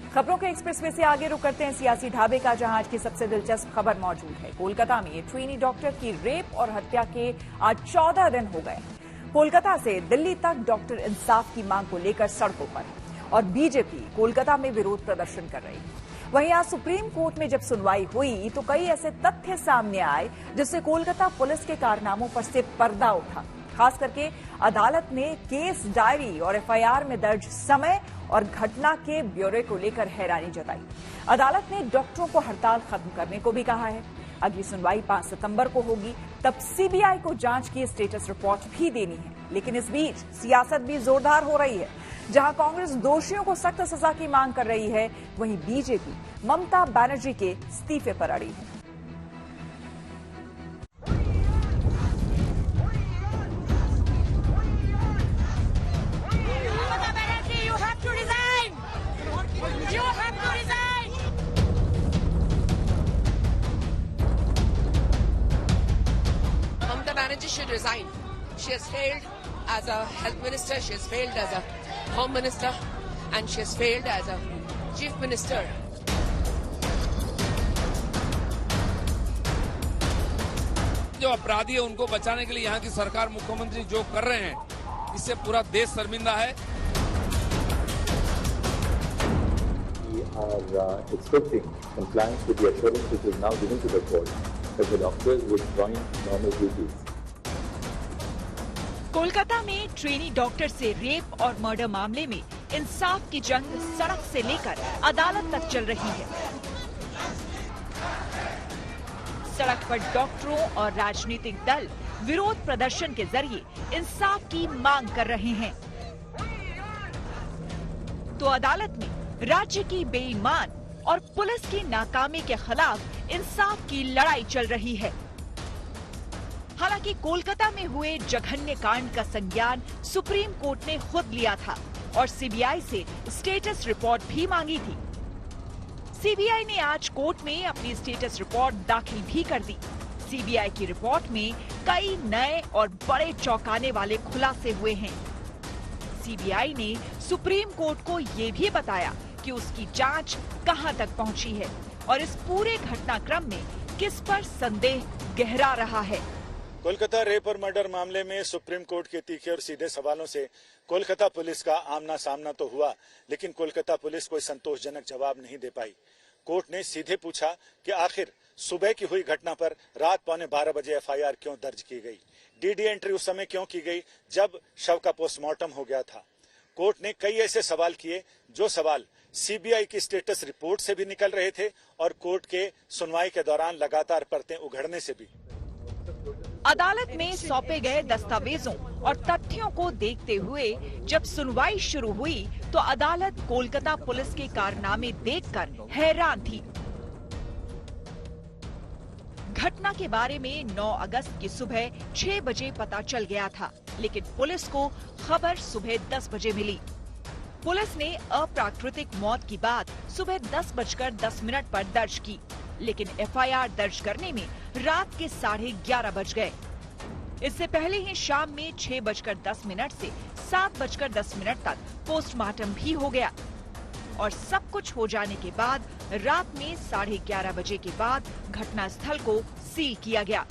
खबरों के एक्सप्रेसवे से आगे रुक करते हैं सियासी ढाबे का, जहां आज की सबसे दिलचस्प खबर मौजूद है। कोलकाता में ट्रेनी डॉक्टर की रेप और हत्या के आज 14 दिन हो गए। कोलकाता से दिल्ली तक डॉक्टर इंसाफ की मांग को लेकर सड़कों पर और बीजेपी कोलकाता में विरोध प्रदर्शन कर रही है। वहीं आज सुप्रीम कोर्ट में जब सुनवाई हुई तो कई ऐसे तथ्य सामने आए जिससे कोलकाता पुलिस के कारनामों पर से पर्दा उठा। खास करके अदालत ने केस डायरी और एफआईआर में दर्ज समय और घटना के ब्यौरे को लेकर हैरानी जताई। अदालत ने डॉक्टरों को हड़ताल खत्म करने को भी कहा है। अगली सुनवाई 5 सितंबर को होगी, तब सीबीआई को जांच की स्टेटस रिपोर्ट भी देनी है। लेकिन इस बीच सियासत भी जोरदार हो रही है। जहां कांग्रेस दोषियों को सख्त सजा की मांग कर रही है, वहीं बीजेपी ममता बनर्जी के इस्तीफे पर अड़ी है। Mamata Banerjee should resign. She has failed as a health minister, she has failed as a home minister, and she has failed as a chief minister. जो अपराधी है उनको बचाने के लिए यहाँ की सरकार, मुख्यमंत्री जो कर रहे हैं, इससे पूरा देश शर्मिंदा है। We are expecting compliance with the assurance which is now given to the court that the doctors would join normal duties. Kolkata में ट्रेनी डॉक्टर से रेप और मर्डर मामले में इंसाफ की जंग सड़क से लेकर अदालत तक चल रही है। सड़क पर डॉक्टरों और राजनीतिक दल विरोध प्रदर्शन के जरिए इंसाफ की मांग कर रहे हैं, तो अदालत में राज्य की बेईमान और पुलिस की नाकामी के खिलाफ इंसाफ की लड़ाई चल रही है। हालांकि कोलकाता में हुए जघन्य कांड का संज्ञान सुप्रीम कोर्ट ने खुद लिया था और सीबीआई से स्टेटस रिपोर्ट भी मांगी थी। सीबीआई ने आज कोर्ट में अपनी स्टेटस रिपोर्ट दाखिल भी कर दी। सीबीआई की रिपोर्ट में कई नए और बड़े चौंकाने वाले खुलासे हुए हैं। सीबीआई ने सुप्रीम कोर्ट को ये भी बताया कि उसकी जांच कहां तक पहुंची है और इस पूरे घटनाक्रम में किस पर संदेह गहरा रहा है। कोलकाता रेप और मर्डर मामले में सुप्रीम कोर्ट के तीखे और सीधे सवालों से कोलकाता पुलिस का आमना सामना तो हुआ, लेकिन कोलकाता पुलिस कोई संतोषजनक जवाब नहीं दे पाई। कोर्ट ने सीधे पूछा कि आखिर सुबह की हुई घटना पर रात 11:15 बजे एफआईआर क्यों दर्ज की गई, डीडी एंट्री उस समय क्यों की गई जब शव का पोस्टमार्टम हो गया था। कोर्ट ने कई ऐसे सवाल किए जो सवाल सीबीआई की स्टेटस रिपोर्ट से भी निकल रहे थे और कोर्ट के सुनवाई के दौरान लगातार परतें उघड़ने से भी। अदालत में सौंपे गए दस्तावेजों और तथ्यों को देखते हुए जब सुनवाई शुरू हुई तो अदालत कोलकाता पुलिस के कारनामे देखकर हैरान थी। घटना के बारे में 9 अगस्त की सुबह 6 बजे पता चल गया था, लेकिन पुलिस को खबर सुबह 10 बजे मिली। पुलिस ने अप्राकृतिक मौत की बात सुबह 10:10 पर दर्ज की, लेकिन एफआईआर दर्ज करने में रात के 11:30 बज गए। इससे पहले ही शाम में 6:10 से 7:10 तक पोस्टमार्टम भी हो गया और सब कुछ हो जाने के बाद रात में 11:30 बजे के बाद घटना स्थल को सील किया गया।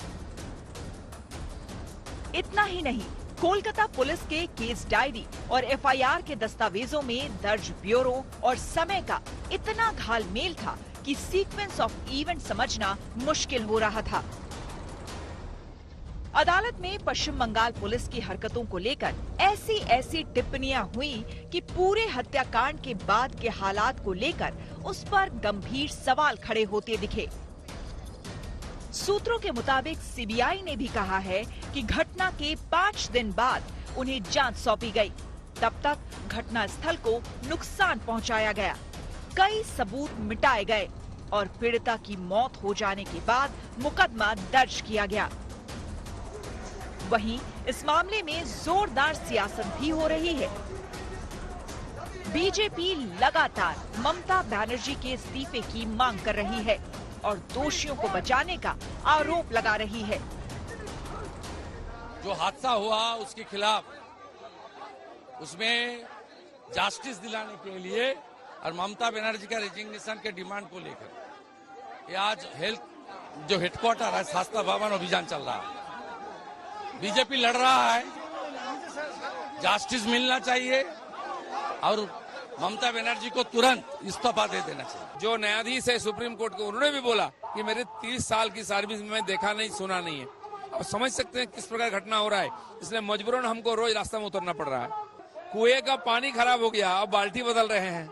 इतना ही नहीं, कोलकाता पुलिस के केस डायरी और एफआईआर के दस्तावेजों में दर्ज ब्यूरो और समय का इतना घालमेल था कि सीक्वेंस ऑफ इवेंट समझना मुश्किल हो रहा था। अदालत में पश्चिम बंगाल पुलिस की हरकतों को लेकर ऐसी टिप्पणियां हुई कि पूरे हत्याकांड के बाद के हालात को लेकर उस पर गंभीर सवाल खड़े होते दिखे। सूत्रों के मुताबिक सीबीआई ने भी कहा है कि घटना के 5 दिन बाद उन्हें जांच सौंपी गई। तब तक घटना स्थल को नुकसान पहुंचाया गया, कई सबूत मिटाए गए और पीड़िता की मौत हो जाने के बाद मुकदमा दर्ज किया गया। वहीं इस मामले में जोरदार सियासत भी हो रही है। बीजेपी लगातार ममता बनर्जी के इस्तीफे की मांग कर रही है और दोषियों को बचाने का आरोप लगा रही है। जो हादसा हुआ उसके खिलाफ, उसमें जस्टिस दिलाने के लिए और ममता बनर्जी का रेजिग्नेशन के डिमांड को लेकर ये आज हेल्थ जो हेडक्वार्टर है शास्त्रा भवन अभियान चल रहा है। बीजेपी लड़ रहा है, जस्टिस मिलना चाहिए और ममता बनर्जी को तुरंत इस्तीफा दे देना चाहिए। जो न्यायाधीश है सुप्रीम कोर्ट के, उन्होंने भी बोला कि मेरे 30 साल की सर्विस में देखा नहीं सुना नहीं है। अब समझ सकते हैं किस प्रकार घटना हो रहा है, इसलिए मजबूरन हमको रोज रास्ते में उतरना पड़ रहा है। कुएं का पानी खराब हो गया, अब बाल्टी बदल रहे हैं।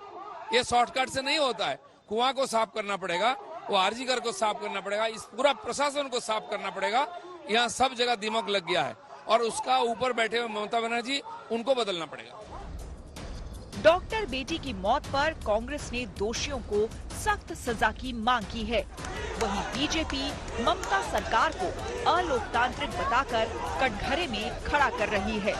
ये शॉर्टकट से नहीं होता है, कुआं को साफ करना पड़ेगा, वो आरजीकर को साफ करना पड़ेगा, इस पूरा प्रशासन को साफ करना पड़ेगा। यहाँ सब जगह दिमाग लग गया है और उसका ऊपर बैठे हुए ममता बनर्जी, उनको बदलना पड़ेगा। डॉक्टर बेटी की मौत पर कांग्रेस ने दोषियों को सख्त सजा की मांग की है। वहीं बीजेपी ममता सरकार को अलोकतांत्रिक बताकर कटघरे में खड़ा कर रही है।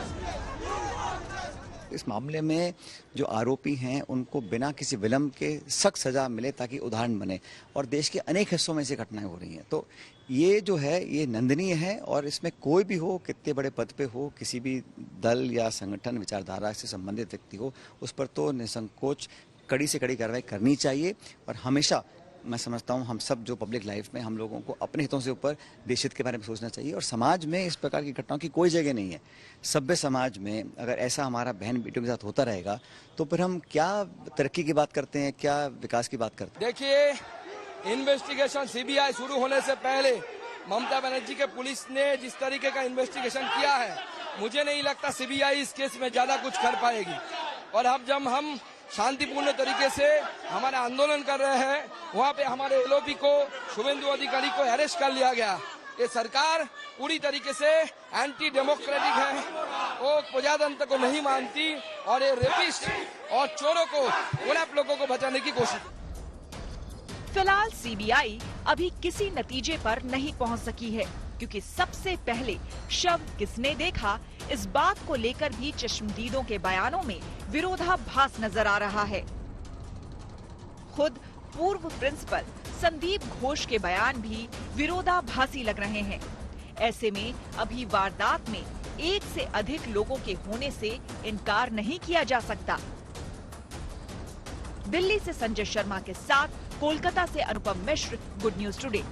इस मामले में जो आरोपी हैं उनको बिना किसी विलंब के सख्त सजा मिले ताकि उदाहरण बने, और देश के अनेक हिस्सों में से घटनाएं हो रही हैं। तो ये जो है ये निंदनीय है और इसमें कोई भी हो, कितने बड़े पद पे हो, किसी भी दल या संगठन विचारधारा से संबंधित व्यक्ति हो, उस पर तो निसंकोच कड़ी से कड़ी कार्रवाई करनी चाहिए। और हमेशा मैं समझता हूँ हम सब जो पब्लिक लाइफ में हम लोगों को अपने हितों से ऊपर देश हित के बारे में सोचना चाहिए। और समाज में इस प्रकार की घटनाओं की कोई जगह नहीं है। सभ्य समाज में अगर ऐसा हमारा बहन बेटियों के साथ होता रहेगा तो फिर हम क्या तरक्की की बात करते हैं, क्या विकास की बात करते हैं। देखिए, इन्वेस्टिगेशन सीबीआई शुरू होने से पहले ममता बनर्जी के पुलिस ने जिस तरीके का इन्वेस्टिगेशन किया है, मुझे नहीं लगता सीबीआई इस केस में ज्यादा कुछ कर पाएगी। और अब जब हम शांतिपूर्ण तरीके से हमारा आंदोलन कर रहे हैं, वहाँ पे हमारे एलओपी को, शुभेंदु अधिकारी को अरेस्ट कर लिया गया। ये सरकार पूरी तरीके से एंटी डेमोक्रेटिक है, वो प्रजातंत्र को नहीं मानती और ये रेपिस्ट और चोरों को, गुलाब लोगों को बचाने की कोशिश। फिलहाल सीबीआई अभी किसी नतीजे पर नहीं पहुंच सकी है, क्योंकि सबसे पहले शव किसने देखा इस बात को लेकर भी चश्मदीदों के बयानों में विरोधाभास नजर आ रहा है। खुद पूर्व प्रिंसिपल संदीप घोष के बयान भी विरोधाभासी लग रहे हैं। ऐसे में अभी वारदात में एक से अधिक लोगों के होने से इनकार नहीं किया जा सकता। दिल्ली से संजय शर्मा के साथ कोलकाता से Anupam Mishra, good news today.